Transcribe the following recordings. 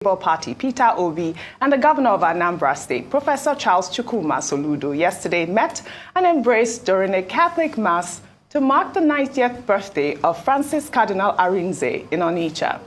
Labour Party, Peter Obi, and the governor of Anambra State, Professor Charles Chukwuma Soludo, yesterday met and embraced during a Catholic Mass to mark the 90th birthday of Francis Cardinal Arinze in Onitsha.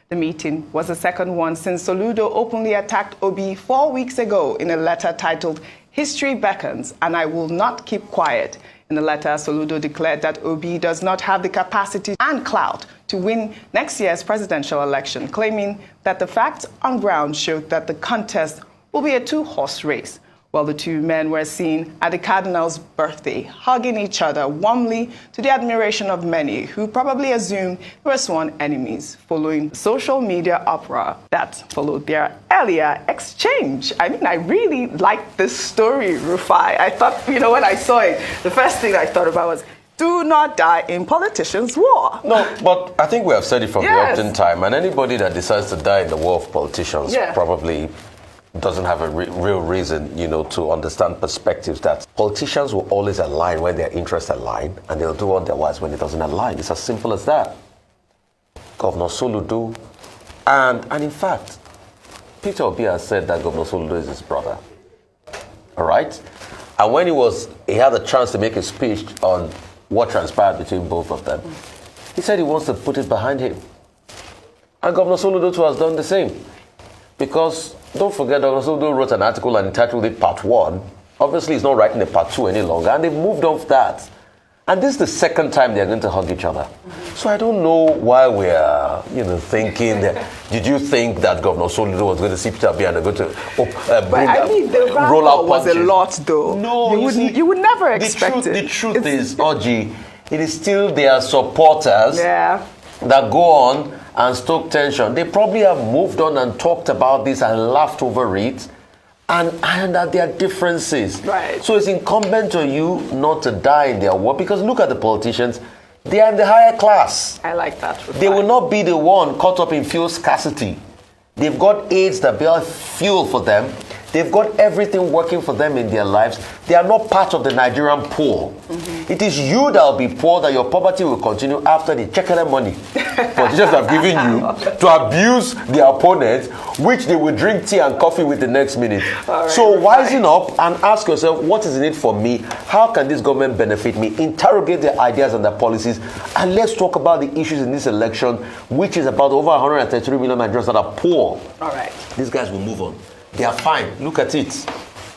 The meeting was the second one since Soludo openly attacked Obi 4 weeks ago in a letter titled "History Beckons and I Will Not Keep Quiet." In the letter, Soludo declared that Obi does not have the capacity and clout to win next year's presidential election, claiming that the facts on ground showed that the contest will be a two-horse race. While the two men were seen at the Cardinal's birthday, hugging each other warmly to the admiration of many who probably assumed they were sworn enemies, following the social media uproar that followed their earlier exchange. I mean, I really liked this story, Rufai. I thought, when I saw it, the first thing I thought about was, do not die in politicians' war. No, but I think we have said it from the opening time, and anybody that decides to die in the war of politicians probably doesn't have a real reason, to understand perspectives that politicians will always align when their interests align, and they'll do otherwise when it doesn't align. It's as simple as that. Governor Soludo, and in fact, Peter Obi has said that Governor Soludo is his brother. All right? And when he had a chance to make a speech on what transpired between both of them, he said he wants to put it behind him. And Governor Soludo too has done the same. Because don't forget, Governor Soludo wrote an article and entitled it Part 1. Obviously, he's not writing a Part 2 any longer, and they've moved off that. And this is the second time they're going to hug each other. So I don't know why we're, thinking that. Did you think that Governor Soludo was going to see Peter Obi and going to roll out was a lot, though. No, you would never expect it. The truth is, Oji, it is still their supporters that go on and stoke tension. They probably have moved on and talked about this and laughed over it and ironed out their differences. Right. So it's incumbent on you not to die in their war, because look at the politicians. They are in the higher class. I like that. They will not be the one caught up in fuel scarcity. They've got aids that build fuel for them. They've got everything working for them in their lives. They are not part of the Nigerian poor. It is you that will be poor, that your poverty will continue after the checked money politicians have given you to abuse their opponents, which they will drink tea and coffee with the next minute. Right, so wisen up and ask yourself, what is in it for me? How can this government benefit me? Interrogate their ideas and their policies, and let's talk about the issues in this election, which is about over 133 million Nigerians that are poor. All right. These guys will move on. They are fine. Look at it.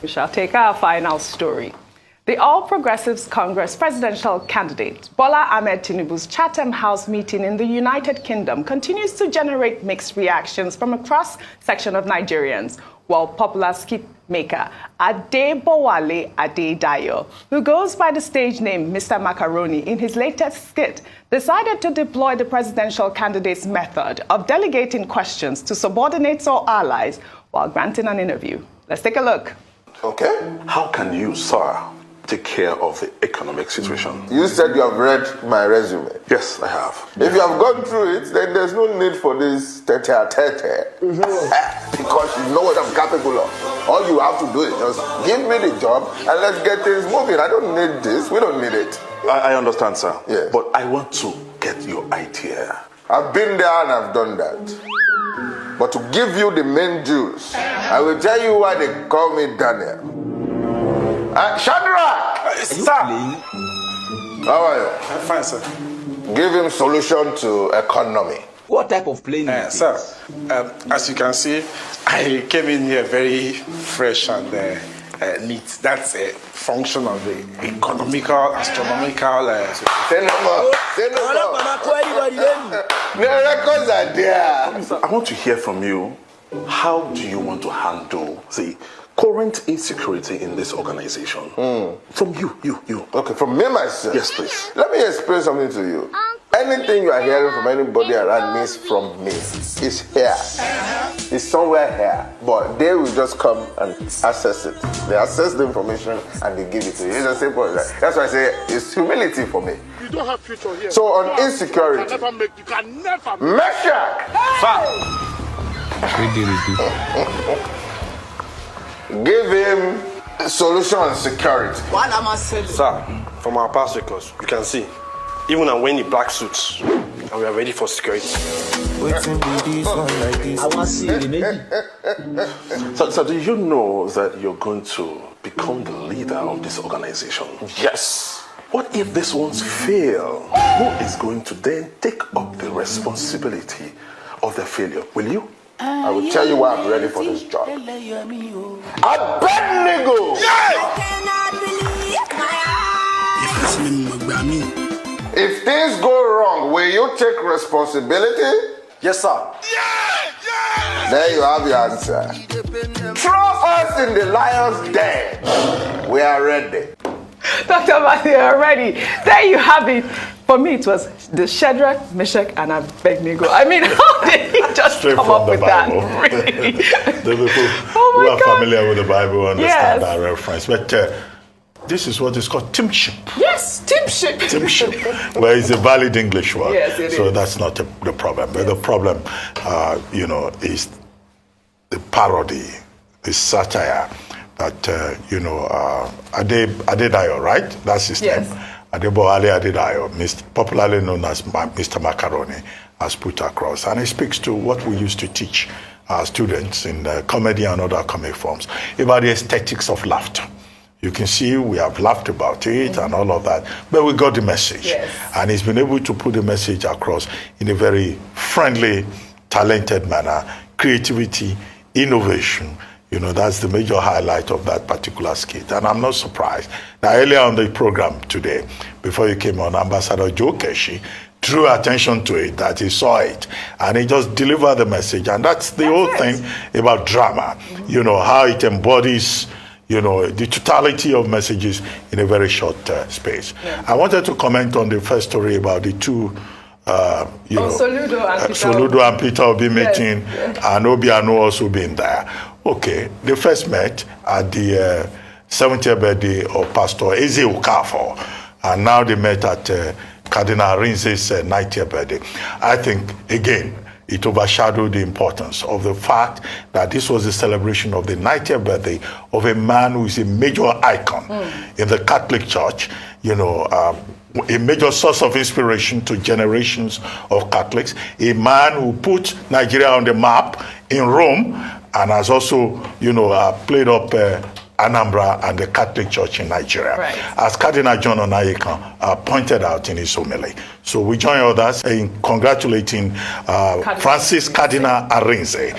We shall take our final story. The All Progressives Congress presidential candidate, Bola Ahmed Tinubu's Chatham House meeting in the United Kingdom continues to generate mixed reactions from a cross-section of Nigerians, while popular skit maker Adebowale Adedayo, who goes by the stage name Mr. Macaroni in his latest skit, decided to deploy the presidential candidate's method of delegating questions to subordinates or allies while granting an interview. Let's take a look. Okay. How can you, sir, take care of the economic situation? You said you have read my resume. Yes, I have. If you have gone through it, then there's no need for this tete-a-tete. Because you know what I'm capable of. All you have to do is just give me the job and let's get things moving. I don't need this. We don't need it. I understand, sir. Yes. But I want to get your idea. I've been there and I've done that. But to give you the main juice, I will tell you why they call me Daniel. Shadrach! Sir! How are you? I'm fine, sir. Give him solution to economy. What type of plane is Sir, as you can see, I came in here very fresh and neat. That's a function of the economical, astronomical. Say no more. Say no more. The records are there. I want to hear from you. How do you want to handle the current insecurity in this organization? From you. Okay, from me myself. Yes, please. Let me explain something to you. Anything you are hearing from anybody around me is from me. It's here. It's somewhere here. But they will just come and access it. They access the information and they give it to you. It's as simple as that. That's why I say it's humility for me. You don't have future here. So on insecurity. You can never make. Meshach! Give him solution on security. Sir, from our past records, you can see, even when wearing the black suits, and we are ready for security. So do you know that you're going to become the leader of this organization? Yes. What if these ones fail? Who is going to then take up the responsibility of their failure? Will you? I will tell you why I'm ready for this job. Abednego! If things go wrong, will you take responsibility? Yes, sir. There you have your answer. Throw us in the lion's den. We are ready. Dr. Matthew, already. There you have it. For me, it was the Shadrach, Meshach, and Abednego. I mean, how did he just Straight come from up the with Bible. that? Really? The people Oh who my are God. familiar with the Bible understand Yes. that reference. But this is what is called teamship. Yes, teamship. Teamship, where it's a valid English word. Yes, it so is. that's not the problem. But the problem, is the parody, the satire that, Adedayo, right? That's his Yes. name. Adeboale Adedayo, popularly known as Mr. Macaroni, has put across. And it speaks to what we used to teach our students in comedy and other comic forms about the aesthetics of laughter. You can see we have laughed about it and all of that, but we got the message. Yes. And he's been able to put the message across in a very friendly, talented manner. Creativity, innovation, that's the major highlight of that particular skit. And I'm not surprised that earlier on the program today, before you came on, Ambassador Joe Keshi drew attention to it, that he saw it, and he just delivered the message. And that's the whole thing about drama, how it embodies the totality of messages in a very short space. Yeah. I wanted to comment on the first story about the two, Soludo and Peter Obi meeting, and Obi and also being there. Okay, they first met at the 70th birthday of Pastor Eze Okafor, and now they met at Cardinal Rinze's 90th birthday. I think, again, it overshadowed the importance of the fact that this was a celebration of the 90th birthday of a man who is a major icon in the Catholic Church, a major source of inspiration to generations of Catholics, a man who put Nigeria on the map in Rome and has also, played up Anambra and the Catholic Church in Nigeria, right, as Cardinal John Onayekan pointed out in his homily. So we join others in congratulating Francis Cardinal Arinze.